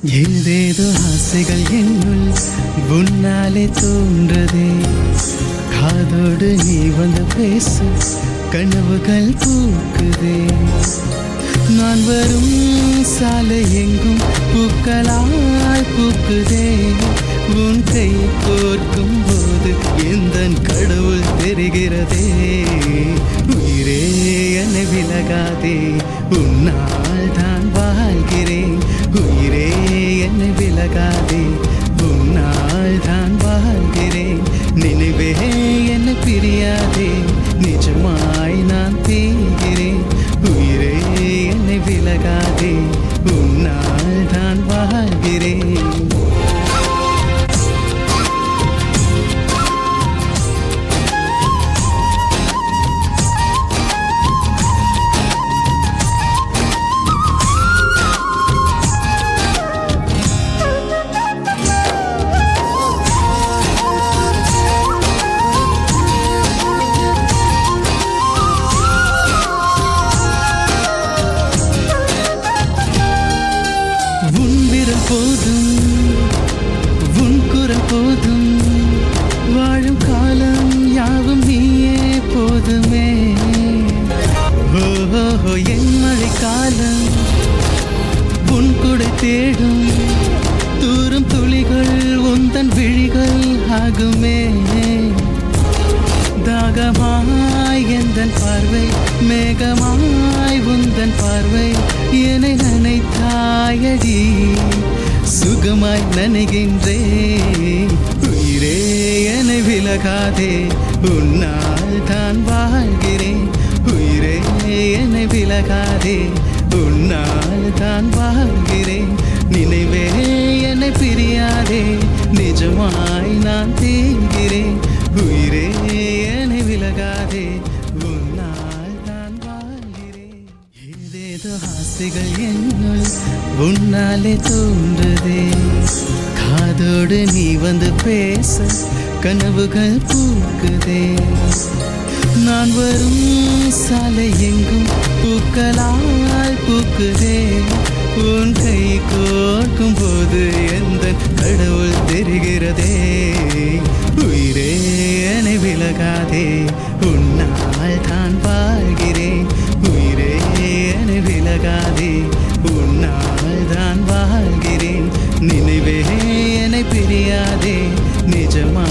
ஏதேதோ ஆசைகள் என்னுள் உன்னாலே தோன்றதே. காதோடு நீ வந்து பேசு, கனவுகள் பூக்குதே. நான் வரும் சாலை எங்கும் பூக்களாய் பூக்குதே. உன் கை கோர்க்கும் போது எந்த கடவுள் தெரிகிறதே. உயிரே என்னை விலகாதே, உன்னால் தான் வாழ்கிறேன். உயிரே என்னை விலகாதே, உன்னால் தான் வாழ்கிறேன். நினைவே என்னை பிரியாதே, நிஜமாய் நான் தேய்கிறேன். உயிரே என்னை விலகாதே, உன்னால் தான் வாழ்கிறேன். போதும் உன் குரல் போதும், வாழும் காலம் யாவும் நீயே போதுமே. ஓஹோ என் மழை காலம் உன் கூட தேடும், தூரும் துளிகள் உந்தன் விழிகள் ஆகுமே. தாகமாய் எந்தன் பார்வை, மேகமாய் உந்தன் பார்வை, என்னை நினைத்தாயடி சுகமாய் நனைகின்றேன். உயிரே என்னை விலகாதே, உன்னால் தான் வாழ்கிறேன். உயிரே என்னை விலகாதே, உன்னால் தான் வாழ்கிறேன். நினைவே என்னை பிரியாதே, நிஜமாய் நான் தேய்கிறேன். உயிரே என்னை விலகாதே, உன்னால் தான் வாழ்கிறேன். ஏதேதோ ஆசைகள் என்னுள் உன்னாலே தோன்றுதே. காதோடு நீ வந்து பேச, கனவுகள் பூக்குதே. நான் வரும் சாலை எங்கும் பூக்களால் பூக்குதே. உன் கை கோர்க்கும் போது எந்த கடவுள் தெரிகிறதே. உயிரே என்னை விலகாதே, உன்னால் தான் வாழ்கிறேன். உயிரே என்னை விலகாதே, உன்னால் தான் வாழ்கிறேன். நினைவே என்னை பிரியாதே, நிஜமா